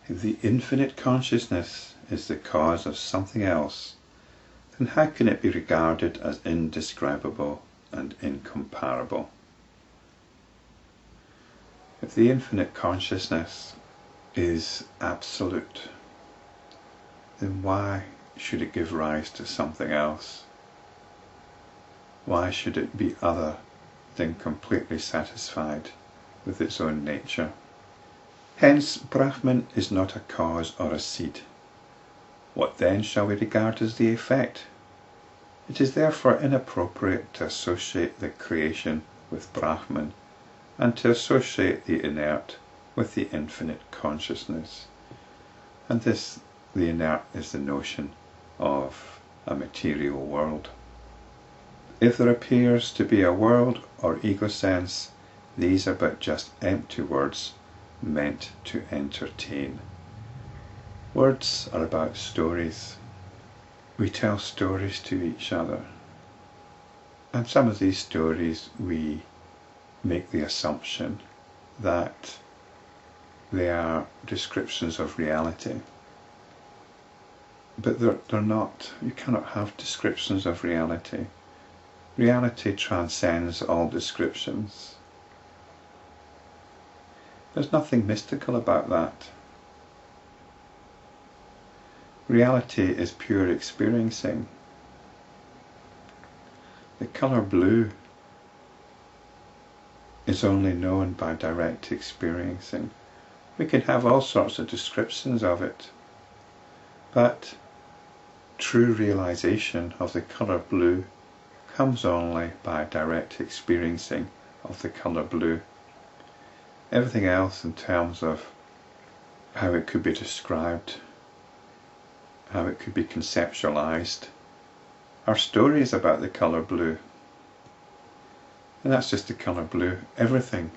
If the infinite consciousness is the cause of something else, then how can it be regarded as indescribable and incomparable? If the infinite consciousness is absolute, then why should it give rise to something else? Why should it be other than completely satisfied with its own nature? Hence, Brahman is not a cause or a seed. What then shall we regard as the effect? It is therefore inappropriate to associate the creation with Brahman and to associate the inert with the infinite consciousness. And this, the inert, is the notion of a material world. If there appears to be a world or ego sense, these are but just empty words meant to entertain. Words are about stories. We tell stories to each other, and some of these stories we make the assumption that they are descriptions of reality. But they're not. You cannot have descriptions of reality. Reality transcends all descriptions. There's nothing mystical about that. Reality is pure experiencing. The colour blue is only known by direct experiencing. We can have all sorts of descriptions of it, but true realization of the colour blue comes only by direct experiencing of the colour blue. Everything else in terms of how it could be described, how it could be conceptualized, are stories about the colour blue. And that's just the colour blue. Everything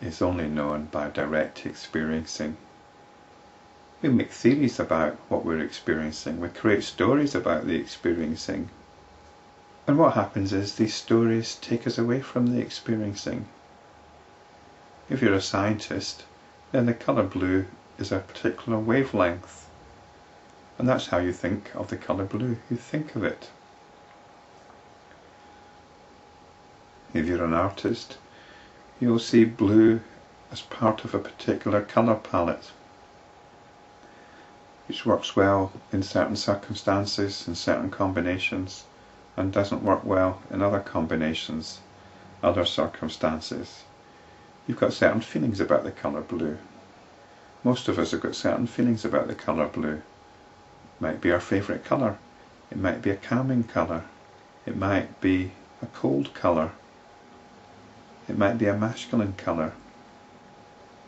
is only known by direct experiencing. We make theories about what we're experiencing. We create stories about the experiencing. And what happens is these stories take us away from the experiencing. If you're a scientist, then the colour blue is a particular wavelength. And that's how you think of the colour blue. You think of it. If you're an artist, you'll see blue as part of a particular colour palette, which works well in certain circumstances, in certain combinations, and doesn't work well in other combinations, other circumstances. You've got certain feelings about the colour blue. Most of us have got certain feelings about the colour blue. It might be our favourite colour. It might be a calming colour. It might be a cold colour. It might be a masculine colour.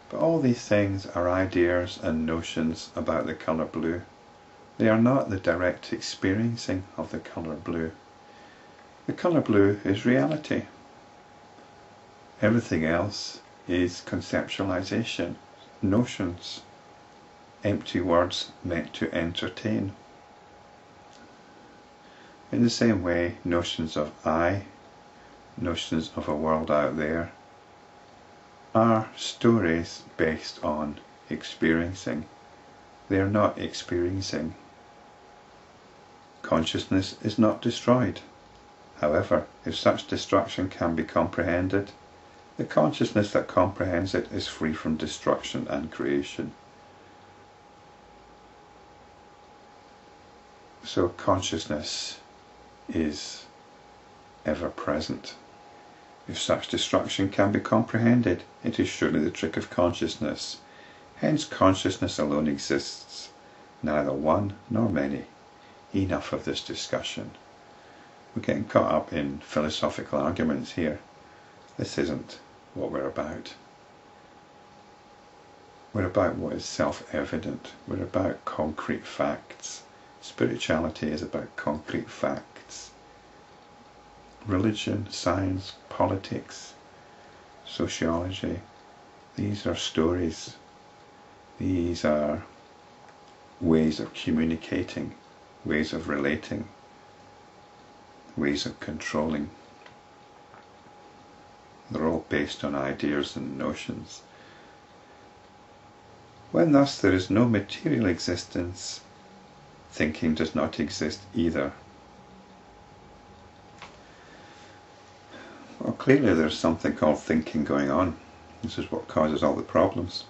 But all these things are ideas and notions about the colour blue. They are not the direct experiencing of the colour blue. The colour blue is reality. Everything else is conceptualization, notions, empty words meant to entertain. In the same way, notions of I, notions of a world out there, are stories based on experiencing. They are not experiencing. Consciousness is not destroyed. However, if such destruction can be comprehended, the consciousness that comprehends it is free from destruction and creation. So consciousness is ever present. If such destruction can be comprehended, it is surely the trick of consciousness. Hence consciousness alone exists, neither one nor many. Enough of this discussion. We're getting caught up in philosophical arguments here. This isn't what we're about. We're about what is self-evident. We're about concrete facts. Spirituality is about concrete facts. Religion, science, politics, sociology, these are stories. These are ways of communicating, ways of relating, ways of controlling. They're all based on ideas and notions. When thus there is no material existence, thinking does not exist either. Well, clearly there's something called thinking going on. This is what causes all the problems.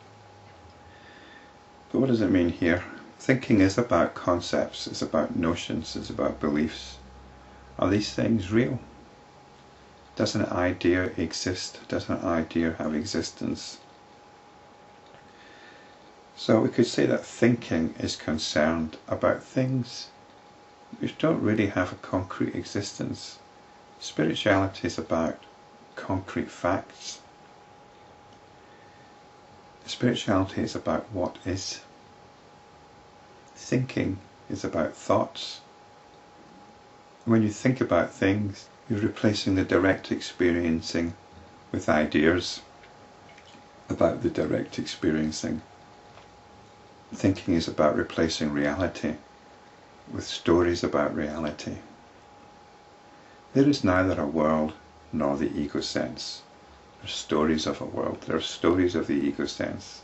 But what does it mean here? Thinking is about concepts, it's about notions, it's about beliefs. Are these things real? Does an idea exist? Does an idea have existence? So we could say that thinking is concerned about things which don't really have a concrete existence. Spirituality is about concrete facts. Spirituality is about what is. Thinking is about thoughts. When you think about things, you're replacing the direct experiencing with ideas about the direct experiencing. Thinking is about replacing reality with stories about reality. There is neither a world nor the ego sense. There are stories of a world, there are stories of the ego sense.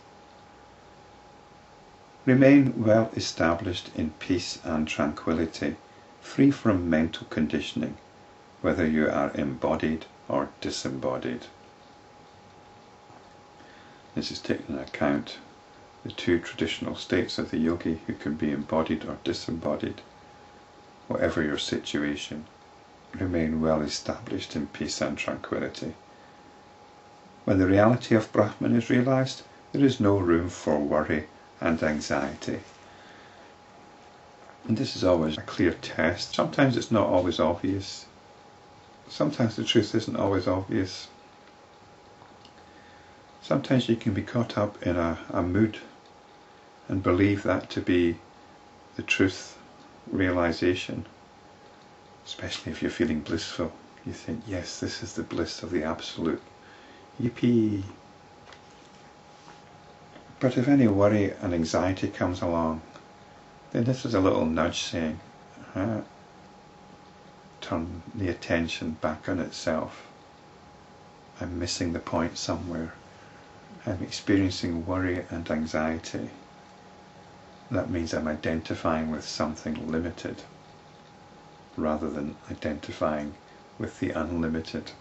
Remain well established in peace and tranquility, free from mental conditioning, whether you are embodied or disembodied. This is taking into account the two traditional states of the yogi, who can be embodied or disembodied. Whatever your situation, remain well established in peace and tranquility. When the reality of Brahman is realized, there is no room for worry and anxiety. And this is always a clear test. Sometimes it's not always obvious. Sometimes the truth isn't always obvious. Sometimes you can be caught up in a mood and believe that to be the truth realization. Especially if you're feeling blissful. You think, yes, this is the bliss of the Absolute. Yippee! But if any worry and anxiety comes along, then this is a little nudge saying, turn the attention back on itself. I'm missing the point somewhere. I'm experiencing worry and anxiety. That means I'm identifying with something limited rather than identifying with the unlimited.